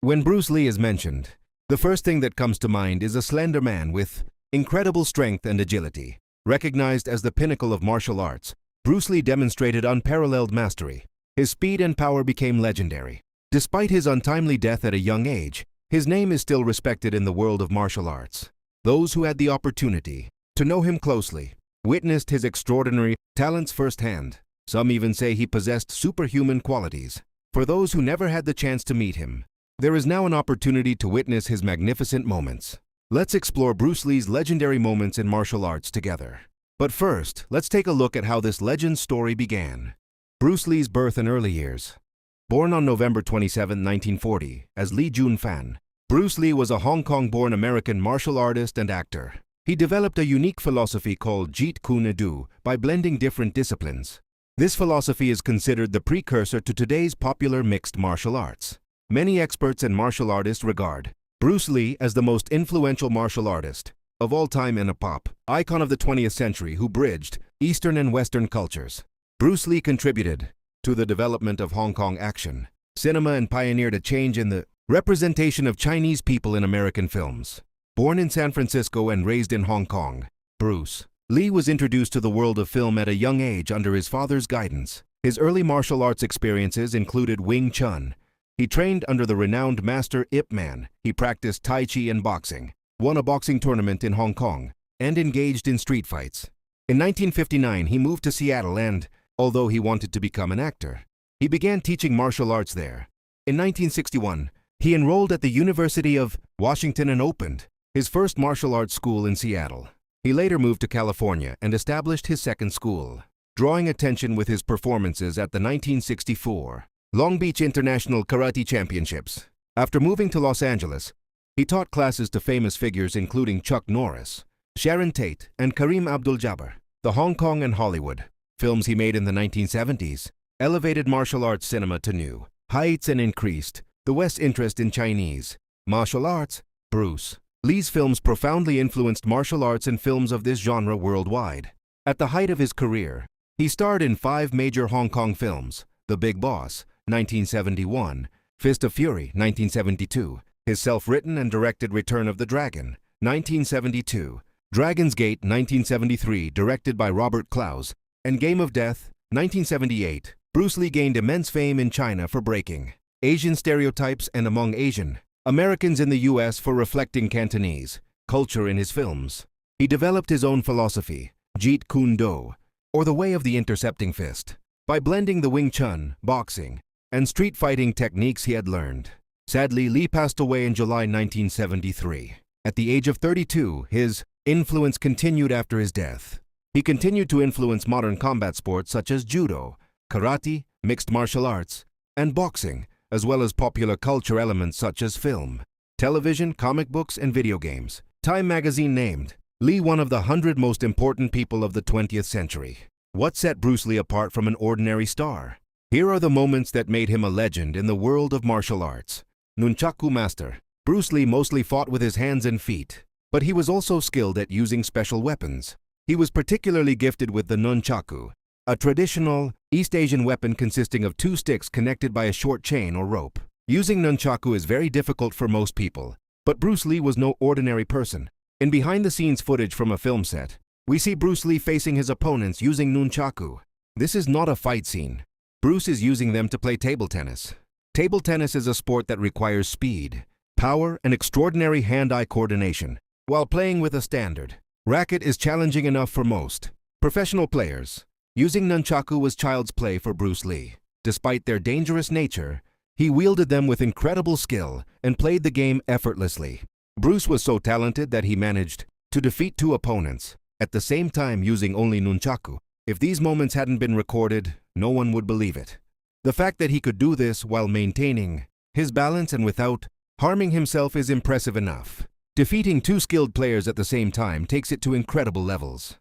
When Bruce Lee is mentioned, the first thing that comes to mind is a slender man with incredible strength and agility. Recognized as the pinnacle of martial arts, Bruce Lee demonstrated unparalleled mastery. His speed and power became legendary. Despite his untimely death at a young age, his name is still respected in the world of martial arts. Those who had the opportunity to know him closely witnessed his extraordinary talents firsthand. Some even say he possessed superhuman qualities. For those who never had the chance to meet him, there is now an opportunity to witness his magnificent moments. Let's explore Bruce Lee's legendary moments in martial arts together. But first, let's take a look at how this legend's story began. Bruce Lee's birth and early years. Born on November 27, 1940, as Lee Jun-fan, Bruce Lee was a Hong Kong-born American martial artist and actor. He developed a unique philosophy called Jeet Kune Do by blending different disciplines. This philosophy is considered the precursor to today's popular mixed martial arts. Many experts and martial artists regard Bruce Lee as the most influential martial artist of all time and a pop icon of the 20th century who bridged Eastern and Western cultures. Bruce Lee contributed to the development of Hong Kong action cinema and pioneered a change in the representation of Chinese people in American films. Born in San Francisco and raised in Hong Kong, Bruce Lee was introduced to the world of film at a young age under his father's guidance. His early martial arts experiences included Wing Chun. He trained under the renowned master Ip Man. He practiced Tai Chi and boxing, won a boxing tournament in Hong Kong, and engaged in street fights. In 1959, he moved to Seattle and, although he wanted to become an actor, he began teaching martial arts there. In 1961, he enrolled at the University of Washington and opened his first martial arts school in Seattle. He later moved to California and established his second school, drawing attention with his performances at the 1964 Long Beach International Karate Championships. After moving to Los Angeles, he taught classes to famous figures including Chuck Norris, Sharon Tate, and Kareem Abdul-Jabbar. The Hong Kong and Hollywood films he made in the 1970s elevated martial arts cinema to new heights and increased the West's interest in Chinese martial arts. Bruce Lee's films profoundly influenced martial arts and films of this genre worldwide. At the height of his career, he starred in 5 major Hong Kong films: The Big Boss, 1971, Fist of Fury, 1972, his self-written and directed Return of the Dragon, 1972, Dragon's Gate, 1973, directed by Robert Clouse, and Game of Death, 1978. Bruce Lee gained immense fame in China for breaking Asian stereotypes and among Asian Americans in the U.S. for reflecting Cantonese culture in his films. He developed his own philosophy, Jeet Kune Do, or the way of the intercepting fist, by blending the Wing Chun, boxing, and street fighting techniques he had learned. Sadly, Lee passed away in July 1973. At the age of 32, his influence continued after his death. He continued to influence modern combat sports such as judo, karate, mixed martial arts, and boxing, as well as popular culture elements such as film, television, comic books, and video games. Time magazine named Lee one of the 100 most important people of the 20th century. What set Bruce Lee apart from an ordinary star? Here are the moments that made him a legend in the world of martial arts. Nunchaku master. Bruce Lee mostly fought with his hands and feet, but he was also skilled at using special weapons. He was particularly gifted with the nunchaku, a traditional East Asian weapon consisting of 2 sticks connected by a short chain or rope. Using nunchaku is very difficult for most people, but Bruce Lee was no ordinary person. In behind-the-scenes footage from a film set, we see Bruce Lee facing his opponents using nunchaku. This is not a fight scene. Bruce is using them to play table tennis. Table tennis is a sport that requires speed, power, and extraordinary hand-eye coordination. While playing with a standard racket is challenging enough for most professional players, using nunchaku was child's play for Bruce Lee. Despite their dangerous nature, he wielded them with incredible skill and played the game effortlessly. Bruce was so talented that he managed to defeat 2 opponents at the same time using only nunchaku. If these moments hadn't been recorded, no one would believe it. The fact that he could do this while maintaining his balance and without harming himself is impressive enough. Defeating 2 skilled players at the same time takes it to incredible levels.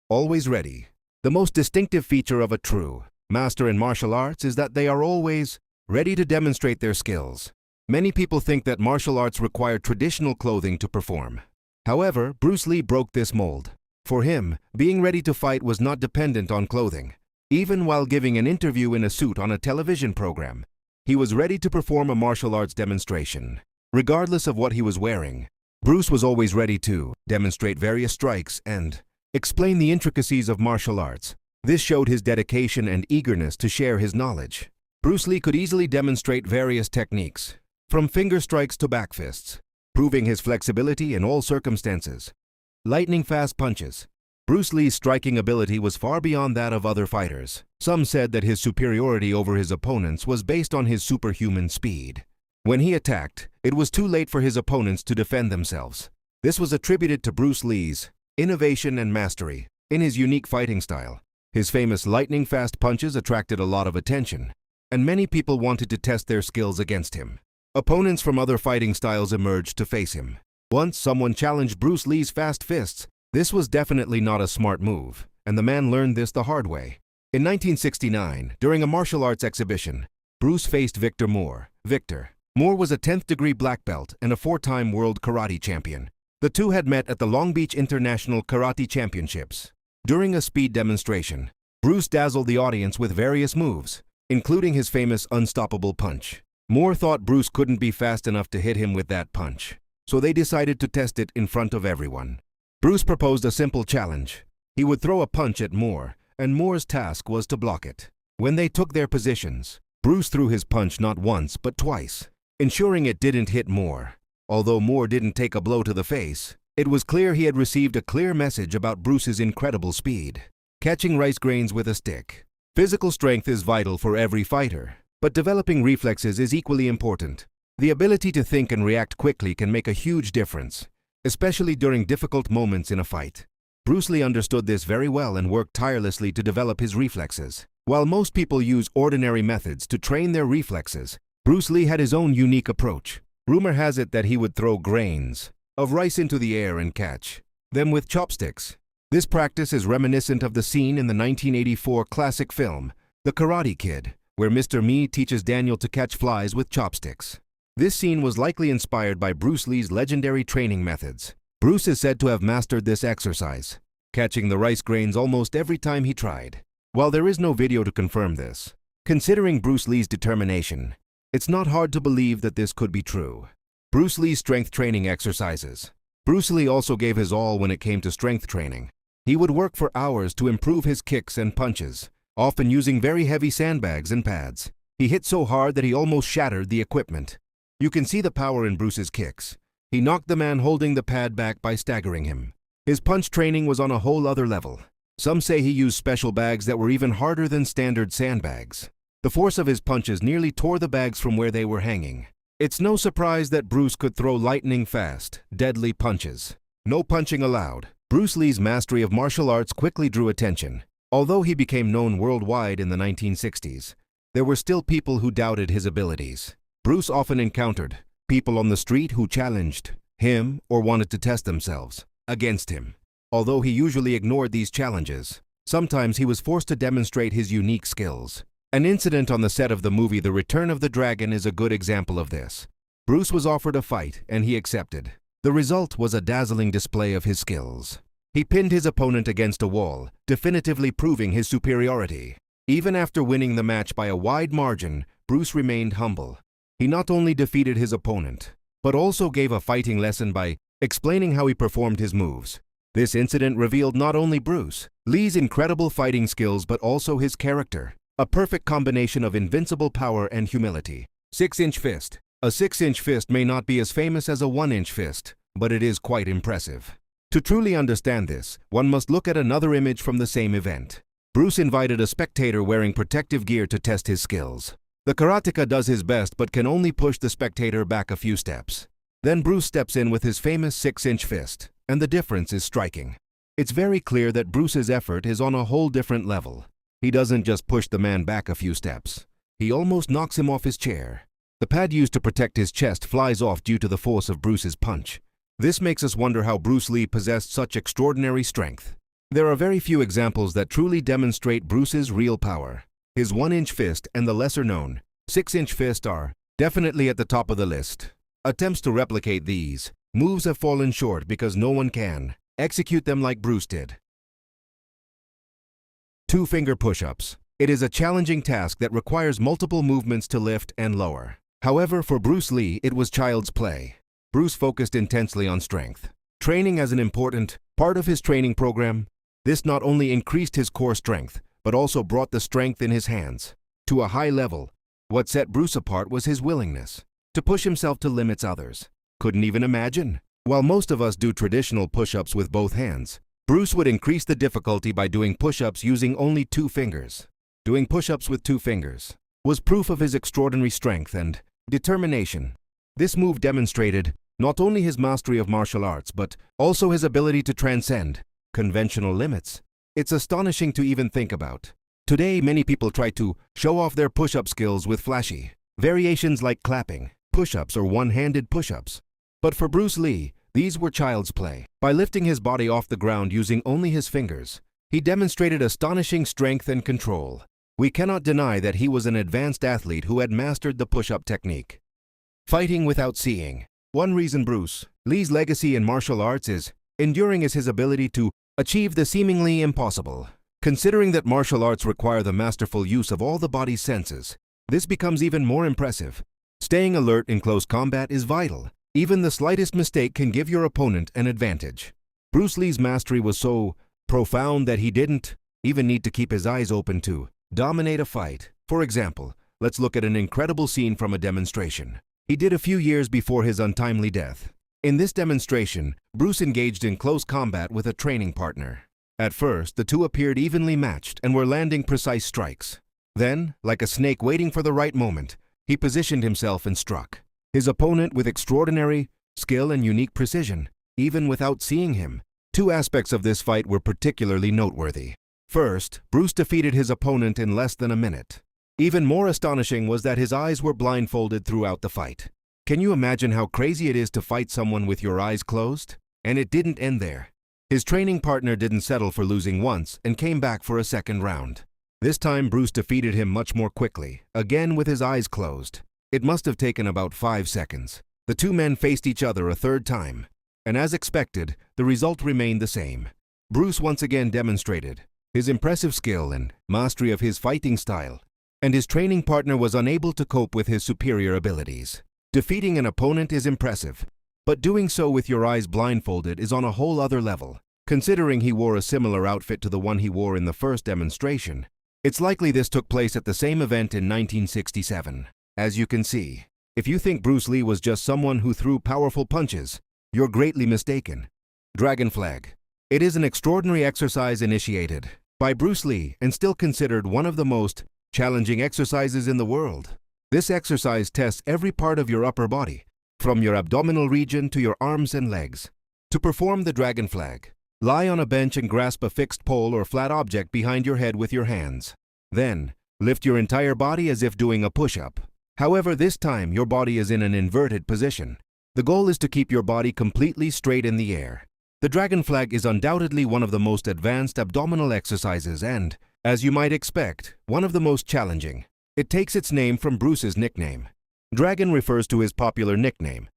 Always ready. The most distinctive feature of a true master in martial arts is that they are always ready to demonstrate their skills. Many people think that martial arts require traditional clothing to perform. However, Bruce Lee broke this mold. For him, being ready to fight was not dependent on clothing. Even while giving an interview in a suit on a television program, He was ready to perform a martial arts demonstration. Regardless of what he was wearing, Bruce was always ready to demonstrate various strikes and explain the intricacies of martial arts. This showed his dedication and eagerness to share his knowledge. Bruce Lee could easily demonstrate various techniques, from finger strikes to back fists, proving his flexibility in all circumstances. Lightning-fast punches. Bruce Lee's striking ability was far beyond that of other fighters. Some said that his superiority over his opponents was based on his superhuman speed. When he attacked, it was too late for his opponents to defend themselves. This was attributed to Bruce Lee's innovation and mastery in his unique fighting style. His famous lightning-fast punches attracted a lot of attention, and many people wanted to test their skills against him. Opponents from other fighting styles emerged to face him. Once someone challenged Bruce Lee's fast fists. This was definitely not a smart move, and the man learned this the hard way. In 1969, during a martial arts exhibition, Bruce faced Victor Moore. Moore was a 10th-degree black belt and a 4-time world karate champion. The two had met at the Long Beach International Karate Championships. During a speed demonstration, Bruce dazzled the audience with various moves, including his famous unstoppable punch. Moore thought Bruce couldn't be fast enough to hit him with that punch, so they decided to test it in front of everyone. Bruce proposed a simple challenge. He would throw a punch at Moore, and Moore's task was to block it. When they took their positions, Bruce threw his punch not once but twice, ensuring it didn't hit Moore. Although Moore didn't take a blow to the face, it was clear he had received a clear message about Bruce's incredible speed. Catching rice grains with a stick. Physical strength is vital for every fighter, but developing reflexes is equally important. The ability to think and react quickly can make a huge difference, especially during difficult moments in a fight. Bruce Lee understood this very well and worked tirelessly to develop his reflexes. While most people use ordinary methods to train their reflexes, Bruce Lee had his own unique approach. Rumor has it that he would throw grains of rice into the air and catch them with chopsticks. This practice is reminiscent of the scene in the 1984 classic film, The Karate Kid, where Mr. Miyagi teaches Daniel to catch flies with chopsticks. This scene was likely inspired by Bruce Lee's legendary training methods. Bruce is said to have mastered this exercise, catching the rice grains almost every time he tried. While there is no video to confirm this, considering Bruce Lee's determination, it's not hard to believe that this could be true. Bruce Lee's strength training exercises. Bruce Lee also gave his all when it came to strength training. He would work for hours to improve his kicks and punches, often using very heavy sandbags and pads. He hit so hard that he almost shattered the equipment. You can see the power in Bruce's kicks. He knocked the man holding the pad back by staggering him. His punch training was on a whole other level. Some say he used special bags that were even harder than standard sandbags. The force of his punches nearly tore the bags from where they were hanging. It's no surprise that Bruce could throw lightning-fast, deadly punches. No punching allowed. Bruce Lee's mastery of martial arts quickly drew attention. Although he became known worldwide in the 1960s, there were still people who doubted his abilities. Bruce often encountered people on the street who challenged him or wanted to test themselves against him. Although he usually ignored these challenges, sometimes he was forced to demonstrate his unique skills. An incident on the set of the movie The Return of the Dragon is a good example of this. Bruce was offered a fight and he accepted. The result was a dazzling display of his skills. He pinned his opponent against a wall, definitively proving his superiority. Even after winning the match by a wide margin, Bruce remained humble. He not only defeated his opponent, but also gave a fighting lesson by explaining how he performed his moves. This incident revealed not only Bruce Lee's incredible fighting skills but also his character, a perfect combination of invincible power and humility. 6-inch fist. A 6-inch fist may not be as famous as a 1-inch fist, but it is quite impressive. To truly understand this, one must look at another image from the same event. Bruce invited a spectator wearing protective gear to test his skills. The karateka does his best but can only push the spectator back a few steps. Then Bruce steps in with his famous 6-inch fist, and the difference is striking. It's very clear that Bruce's effort is on a whole different level. He doesn't just push the man back a few steps. He almost knocks him off his chair. The pad used to protect his chest flies off due to the force of Bruce's punch. This makes us wonder how Bruce Lee possessed such extraordinary strength. There are very few examples that truly demonstrate Bruce's real power. His 1-inch fist and the lesser-known 6-inch fist are definitely at the top of the list. Attempts to replicate these moves have fallen short because no one can execute them like Bruce did. 2-finger push-ups. It is a challenging task that requires multiple movements to lift and lower. However, for Bruce Lee, it was child's play. Bruce focused intensely on strength. Training as an important part of his training program, this not only increased his core strength, but also brought the strength in his hands to a high level. What set Bruce apart was his willingness to push himself to limits others couldn't even imagine. While most of us do traditional push-ups with both hands, Bruce would increase the difficulty by doing push-ups using only 2 fingers. Doing push-ups with 2 fingers was proof of his extraordinary strength and determination. This move demonstrated not only his mastery of martial arts, but also his ability to transcend conventional limits. It's astonishing to even think about. Today, many people try to show off their push-up skills with flashy variations like clapping, push-ups, or one-handed push-ups. But for Bruce Lee, these were child's play. By lifting his body off the ground using only his fingers, he demonstrated astonishing strength and control. We cannot deny that he was an advanced athlete who had mastered the push-up technique. Fighting without seeing. One reason Bruce Lee's legacy in martial arts is enduring is his ability to achieve the seemingly impossible. Considering that martial arts require the masterful use of all the body's senses, this becomes even more impressive. Staying alert in close combat is vital. Even the slightest mistake can give your opponent an advantage. Bruce Lee's mastery was so profound that he didn't even need to keep his eyes open to dominate a fight. For example, let's look at an incredible scene from a demonstration he did a few years before his untimely death. In this demonstration, Bruce engaged in close combat with a training partner. At first, the two appeared evenly matched and were landing precise strikes. Then, like a snake waiting for the right moment, he positioned himself and struck his opponent with extraordinary skill and unique precision, even without seeing him. 2 aspects of this fight were particularly noteworthy. First, Bruce defeated his opponent in less than a minute. Even more astonishing was that his eyes were blindfolded throughout the fight. Can you imagine how crazy it is to fight someone with your eyes closed? And it didn't end there. His training partner didn't settle for losing once and came back for a second round. This time, Bruce defeated him much more quickly, again with his eyes closed. It must have taken about 5 seconds. The 2 men faced each other a third time, and as expected, the result remained the same. Bruce once again demonstrated his impressive skill and mastery of his fighting style, and his training partner was unable to cope with his superior abilities. Defeating an opponent is impressive, but doing so with your eyes blindfolded is on a whole other level. Considering he wore a similar outfit to the one he wore in the first demonstration, it's likely this took place at the same event in 1967. As you can see, if you think Bruce Lee was just someone who threw powerful punches, you're greatly mistaken. Dragon Flag. It is an extraordinary exercise initiated by Bruce Lee and still considered one of the most challenging exercises in the world. This exercise tests every part of your upper body, from your abdominal region to your arms and legs. To perform the Dragon Flag, lie on a bench and grasp a fixed pole or flat object behind your head with your hands. Then, lift your entire body as if doing a push-up. However, this time your body is in an inverted position. The goal is to keep your body completely straight in the air. The Dragon Flag is undoubtedly one of the most advanced abdominal exercises and, as you might expect, one of the most challenging. It takes its name from Bruce's nickname. Dragon refers to his popular nickname,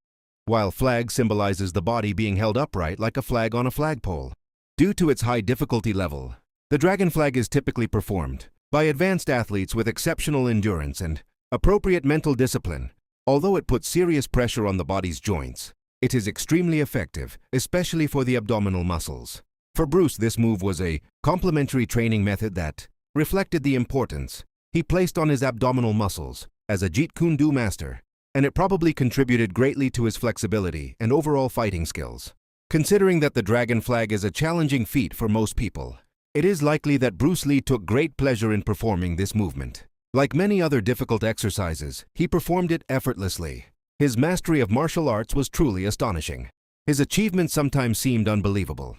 while flag symbolizes the body being held upright like a flag on a flagpole. Due to its high difficulty level, the Dragon Flag is typically performed by advanced athletes with exceptional endurance and appropriate mental discipline. Although it puts serious pressure on the body's joints, it is extremely effective, especially for the abdominal muscles. For Bruce, this move was a complementary training method that reflected the importance he placed on his abdominal muscles as a Jeet Kune Do master, and it probably contributed greatly to his flexibility and overall fighting skills. Considering that the Dragon Flag is a challenging feat for most people, it is likely that Bruce Lee took great pleasure in performing this movement. Like many other difficult exercises, he performed it effortlessly. His mastery of martial arts was truly astonishing. His achievements sometimes seemed unbelievable.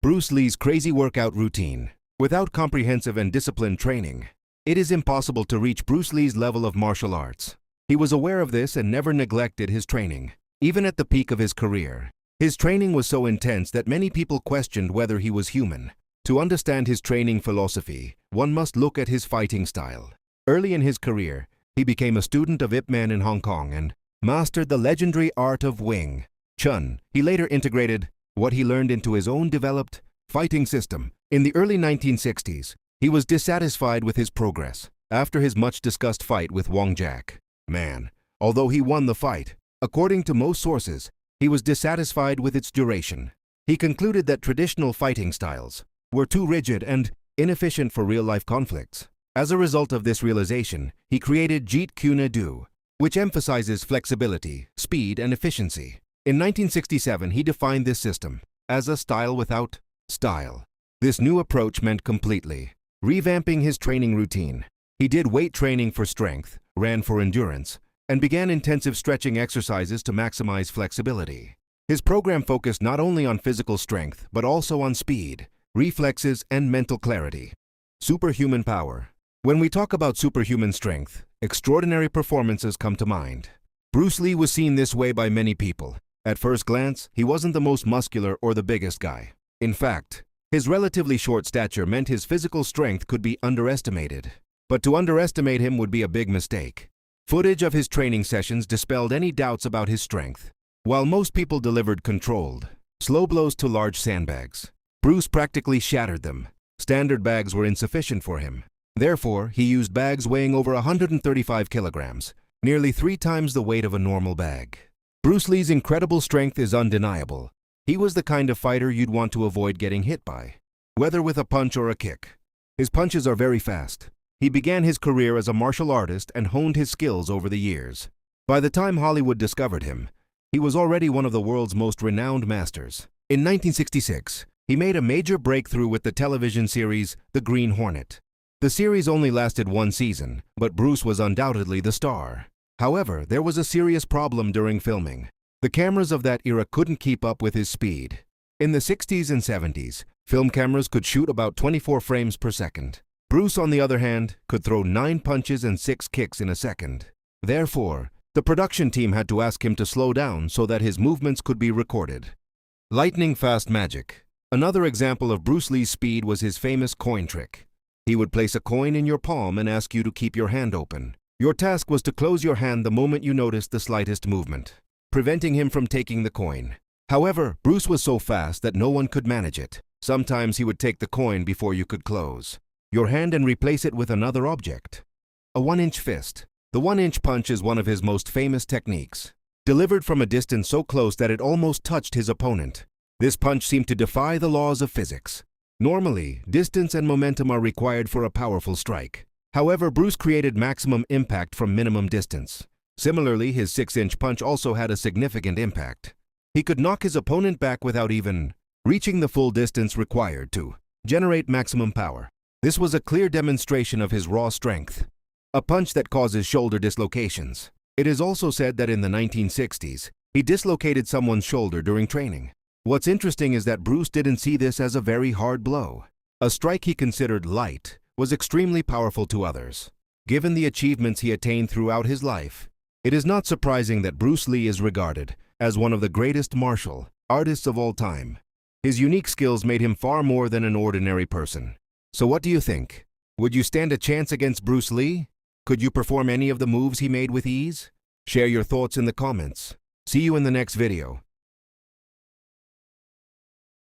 Bruce Lee's crazy workout routine. Without comprehensive and disciplined training, it is impossible to reach Bruce Lee's level of martial arts. He was aware of this and never neglected his training. Even at the peak of his career, his training was so intense that many people questioned whether he was human. To understand his training philosophy, one must look at his fighting style. Early in his career, he became a student of Ip Man in Hong Kong and mastered the legendary art of Wing Chun. He later integrated what he learned into his own developed fighting system. In the early 1960s, he was dissatisfied with his progress after his much-discussed fight with Wong Jack. Although he won the fight, according to most sources, he was dissatisfied with its duration. He concluded that traditional fighting styles were too rigid and inefficient for real-life conflicts. As a result of this realization, he created Jeet Kune Do, which emphasizes flexibility, speed, and efficiency. In 1967, he defined this system as a style without style. This new approach meant completely revamping his training routine. He did weight training for strength, ran for endurance, and began intensive stretching exercises to maximize flexibility. His program focused not only on physical strength, but also on speed, reflexes, and mental clarity. Superhuman power. When we talk about superhuman strength, extraordinary performances come to mind. Bruce Lee was seen this way by many people. At first glance, he wasn't the most muscular or the biggest guy. In fact, his relatively short stature meant his physical strength could be underestimated. But to underestimate him would be a big mistake. Footage of his training sessions dispelled any doubts about his strength. While most people delivered controlled, slow blows to large sandbags, Bruce practically shattered them. Standard bags were insufficient for him. Therefore, he used bags weighing over 135 kilograms, nearly 3 times the weight of a normal bag. Bruce Lee's incredible strength is undeniable. He was the kind of fighter you'd want to avoid getting hit by, whether with a punch or a kick. His punches are very fast. He began his career as a martial artist and honed his skills over the years. By the time Hollywood discovered him, he was already one of the world's most renowned masters. In 1966, he made a major breakthrough with the television series The Green Hornet. The series only lasted 1 season, but Bruce was undoubtedly the star. However, there was a serious problem during filming. The cameras of that era couldn't keep up with his speed. In the 60s and 70s, film cameras could shoot about 24 frames per second. Bruce, on the other hand, could throw 9 punches and 6 kicks in a second. Therefore, the production team had to ask him to slow down so that his movements could be recorded. Lightning-fast magic. Another example of Bruce Lee's speed was his famous coin trick. He would place a coin in your palm and ask you to keep your hand open. Your task was to close your hand the moment you noticed the slightest movement, preventing him from taking the coin. However, Bruce was so fast that no one could manage it. Sometimes he would take the coin before you could close your hand and replace it with another object. A 1-inch fist. The 1-inch punch is one of his most famous techniques. Delivered from a distance so close that it almost touched his opponent, this punch seemed to defy the laws of physics. Normally, distance and momentum are required for a powerful strike. However, Bruce created maximum impact from minimum distance. Similarly, his 6-inch punch also had a significant impact. He could knock his opponent back without even reaching the full distance required to generate maximum power. This was a clear demonstration of his raw strength, a punch that causes shoulder dislocations. It is also said that in the 1960s, he dislocated someone's shoulder during training. What's interesting is that Bruce didn't see this as a very hard blow. A strike he considered light was extremely powerful to others. Given the achievements he attained throughout his life, it is not surprising that Bruce Lee is regarded as one of the greatest martial artists of all time. His unique skills made him far more than an ordinary person. So what do you think? Would you stand a chance against Bruce Lee? Could you perform any of the moves he made with ease? Share your thoughts in the comments. See you in the next video.